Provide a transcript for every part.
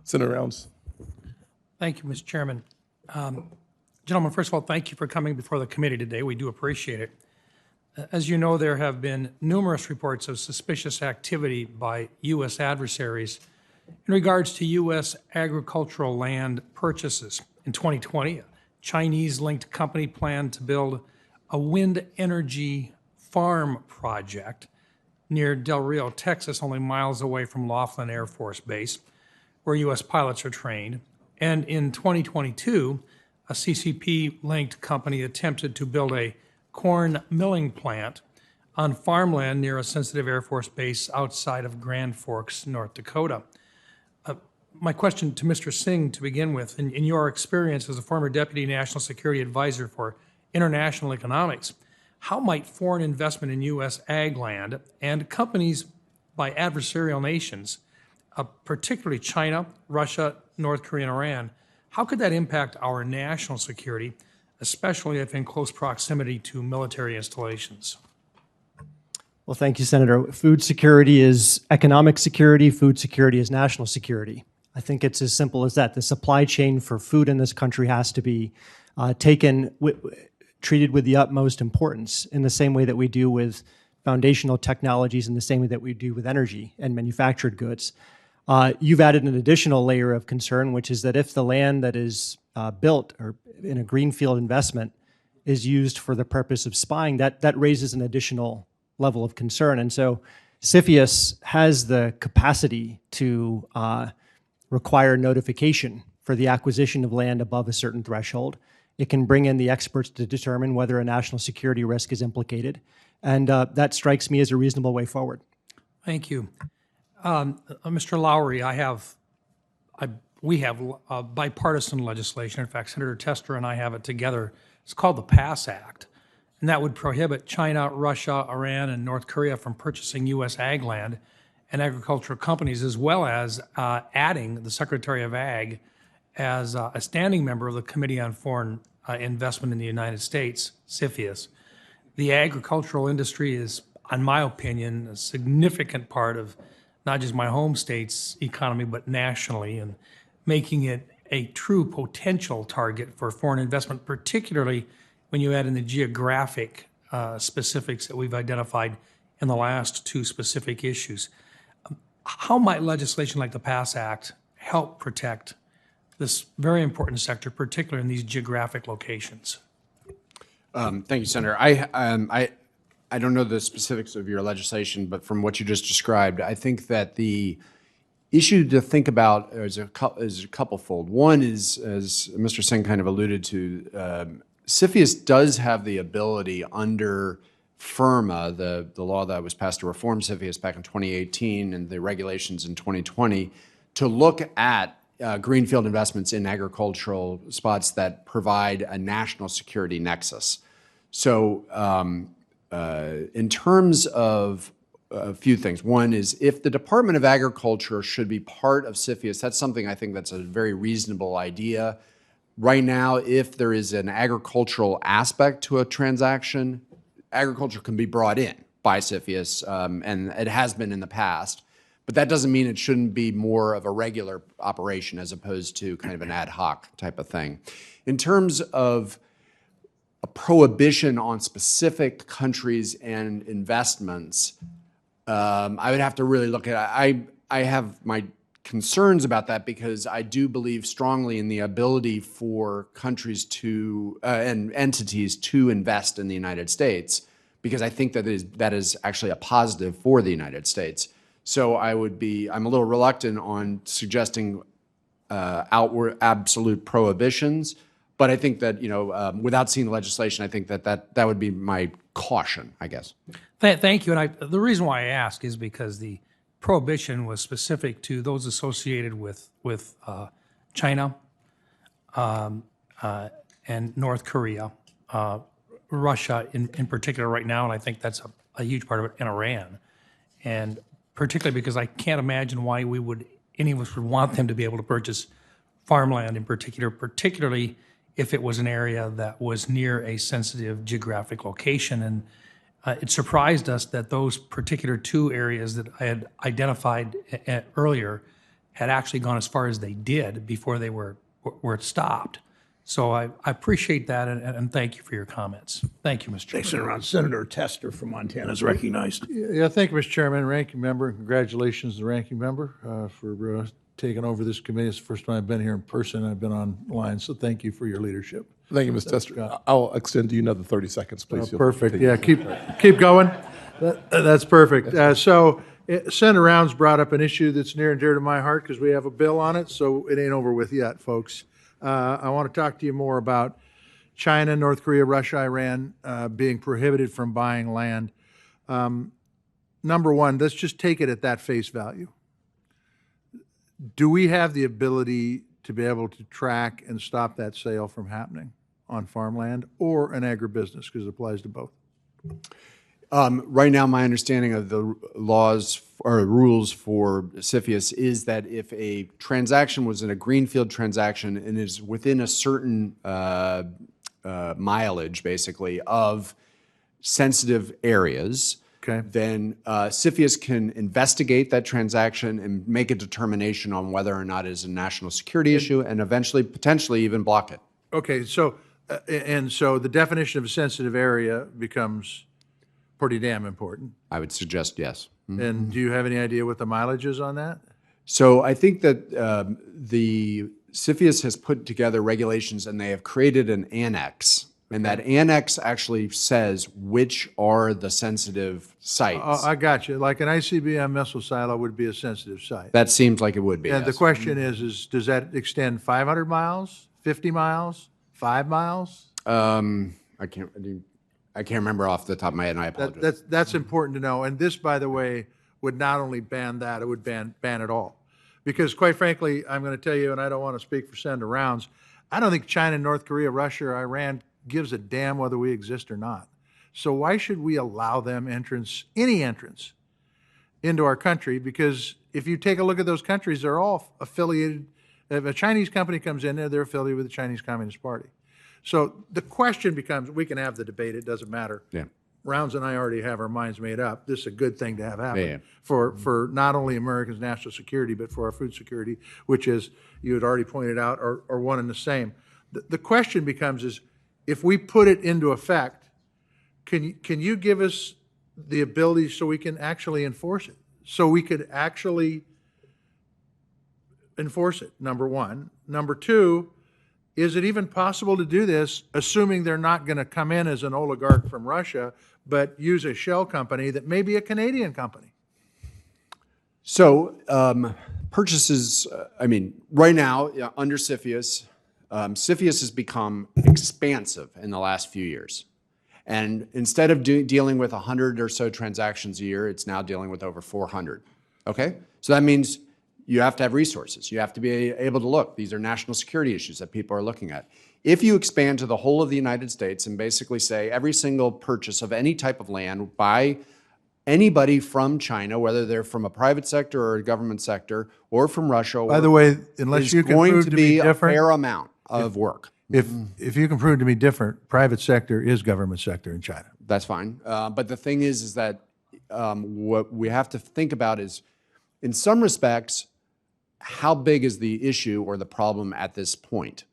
Senator Rounds. Thank you, Mr. Chairman. Gentlemen, first of all, thank you for coming before the committee today. We do appreciate it. As you know, there have been numerous reports of suspicious activity by U.S. adversaries in regards to U.S. agricultural land purchases. In 2020, a Chinese-linked company planned to build a wind energy farm project near Del Rio, Texas, only miles away from Laughlin Air Force Base, where U.S. pilots are trained. And in 2022, a CCP-linked company attempted to build a corn milling plant on farmland near a sensitive Air Force base outside of Grand Forks, North Dakota. My question to Mr. Singh to begin with, in your experience as a former Deputy National Security Advisor for International Economics, how might foreign investment in U.S. ag land and companies by adversarial nations, particularly China, Russia, North Korea, and Iran, how could that impact our national security, especially if in close proximity to military installations? Well, thank you, Senator. Food security is economic security. Food security is national security. I think it's as simple as that. The supply chain for food in this country has to be treated with the utmost importance in the same way that we do with foundational technologies, in the same way that we do with energy and manufactured goods. You've added an additional layer of concern, which is that if the land that is built or in a greenfield investment is used for the purpose of spying, that raises an additional level of concern. And so CFIUS has the capacity to require notification for the acquisition of land above a certain threshold. It can bring in the experts to determine whether a national security risk is implicated. And that strikes me as a reasonable way forward. Thank you. Mr. Lowry, we have bipartisan legislation. In fact, Senator Tester and I have it together. It's called the PASS Act, and that would prohibit China, Russia, Iran, and North Korea from purchasing U.S. ag land and agricultural companies, as well as adding the Secretary of Ag as a standing member of the Committee on Foreign Investment in the United States, CFIUS. The agricultural industry is, in my opinion, a significant part of not just my home state's economy, but nationally, and making it a true potential target for foreign investment, particularly when you add in the geographic specifics that we've identified in the last two specific issues. How might legislation like the PASS Act help protect this very important sector, particularly in these geographic locations? Thank you, Senator. I don't know the specifics of your legislation, but from what you just described, I think that the issue to think about is a couple-fold. One is, as Mr. Singh kind of alluded to, CFIUS does have the ability under FIRMA, the law that was passed to reform CFIUS back in 2018 and the regulations in 2020, to look at greenfield investments in agricultural spots that provide a national security nexus. So in terms of a few things. One is if the Department of Agriculture should be part of CFIUS, that's something I think that's a very reasonable idea. Right now, if there is an agricultural aspect to a transaction, agriculture can be brought in by CFIUS, and it has been in the past. But that doesn't mean it shouldn't be more of a regular operation as opposed to kind of an ad hoc type of thing. In terms of a prohibition on specific countries and investments, I would have to really look at it. I have my concerns about that because I do believe strongly in the ability for countries to and entities to invest in the United States, because I think that is actually a positive for the United States. So I'm a little reluctant on suggesting outward absolute prohibitions, but I think that, without seeing the legislation, I think that would be my caution, I guess. Thank you. And the reason why I ask is because the prohibition was specific to those associated with China and North Korea, Russia in particular right now, and I think that's a huge part of it, and Iran. And particularly because I can't imagine why any of us would want them to be able to purchase farmland in particular, particularly if it was an area that was near a sensitive geographic location. And it surprised us that those particular two areas that I had identified earlier had actually gone as far as they did before they were stopped. So I appreciate that, and thank you for your comments. Thank you, Mr. Chairman. Thanks, Senator Rounds. Senator Tester from Montana is recognized. Yeah, thank you, Mr. Chairman, ranking member. Congratulations to the ranking member for taking over this committee. It's the first time I've been here in person. I've been online, so thank you for your leadership. Thank you, Mr. Tester. I'll extend to you another 30 seconds, please. Perfect. Yeah, keep going. That's perfect. Senator Rounds brought up an issue that's near and dear to my heart because we have a bill on it, so it ain't over with yet, folks. I want to talk to you more about China, North Korea, Russia, Iran being prohibited from buying land. Number one, let's just take it at that face value. Do we have the ability to be able to track and stop that sale from happening on farmland or an agribusiness, because it applies to both? Right now, my understanding of the laws or rules for CFIUS is that if a transaction was in a greenfield transaction and is within a certain mileage, basically, of sensitive areas, Okay. then CFIUS can investigate that transaction and make a determination on whether or not it is a national security issue and eventually, potentially even block it. Okay, so, so the definition of a sensitive area becomes pretty damn important. I would suggest yes. And do you have any idea what the mileage is on that? So I think that the CFIUS has put together regulations and they have created an annex. And that annex actually says which are the sensitive sites. I got you. Like an ICBM missile silo would be a sensitive site. That seems like it would be. And the yes. question is does that extend 500 miles, 50 miles, 5 miles? I can't remember off the top of my head, and I apologize. That's important to know. And this, by the way, would not only ban that, it would ban it all. Because quite frankly, I'm going to tell you, and I don't want to speak for Senator Rounds, I don't think China, North Korea, Russia, or Iran gives a damn whether we exist or not. So why should we allow them any entrance into our country? Because if you take a look at those countries, they're all affiliated. If a Chinese company comes in there, they're affiliated with the Chinese Communist Party. So the question becomes, we can have the debate, it doesn't matter. Yeah. Rounds and I already have our minds made up. This is a good thing to have happen Yeah. for not only Americans' national security, but for our food security, which is, you had already pointed out, are one and the same. The question becomes is, if we put it into effect, can you give us the ability so we can actually enforce it? So we could actually enforce it, number one. Number two, is it even possible to do this, assuming they're not going to come in as an oligarch from Russia, but use a shell company that may be a Canadian company? So purchases, right now, under CFIUS, CFIUS has become expansive in the last few years. And instead of dealing with 100 or so transactions a year, it's now dealing with over 400. Okay? So that means you have to have resources. You have to be able to look. These are national security issues that people are looking at. If you expand to the whole of the United States and basically say every single purchase of any type of land by anybody from China, whether they're from a private sector or a government sector or from Russia, By the way, unless you can prove to be a different, fair amount of work. if you can prove to be different, private sector is government sector in China. That's fine. But the thing is that what we have to think about is, in some respects, how big is the issue or the problem at this point?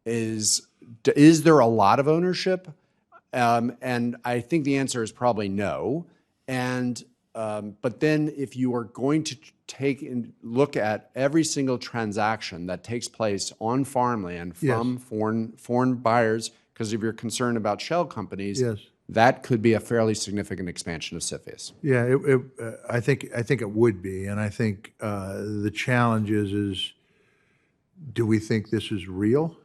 Is there a lot of ownership? And I think the answer is probably no. And but then if you are going to take and look at every single transaction that takes place on farmland from foreign buyers, because of your concern about shell companies, Yes. that could be a fairly significant expansion of CFIUS. Yeah, I think it would be, and I think the challenge is, do we think this is real,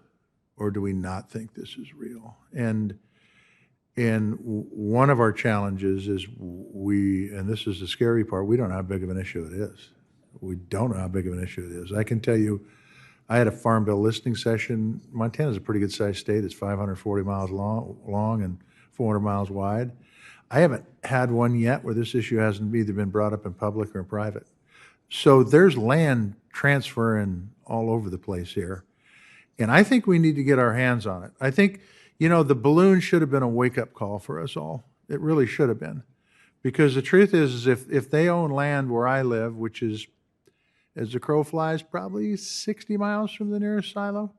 or do we not think this is real? And one of our challenges is and this is the scary part, we don't know how big of an issue it is. We don't know how big of an issue it is. I can tell you, I had a Farm Bill listening session. Montana's a pretty good sized state. It's 540 miles long and 400 miles wide. I haven't had one yet where this issue hasn't either been brought up in public or in private. So there's land transferring all over the place here. And I think we need to get our hands on it. I think, the balloon should have been a wake-up call for us all. It really should have been. Because the truth is if they own land where I live, which is as the crow flies, probably 60 miles from the nearest silo.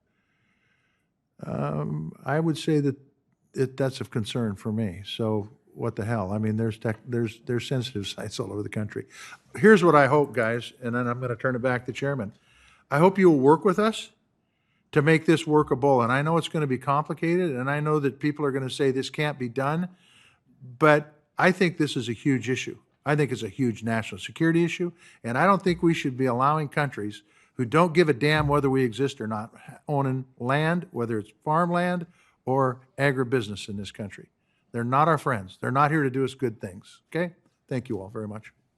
I would say that that's of concern for me. So what the hell? I mean, there's sensitive sites all over the country. Here's what I hope, guys, and then I'm going to turn it back to Chairman. I hope you will work with us to make this workable. And I know it's going to be complicated, and I know that people are going to say this can't be done, but I think this is a huge issue. I think it's a huge national security issue, and I don't think we should be allowing countries who don't give a damn whether we exist or not owning land, whether it's farmland or agribusiness in this country. They're not our friends. They're not here to do us good things, okay? Thank you all very much.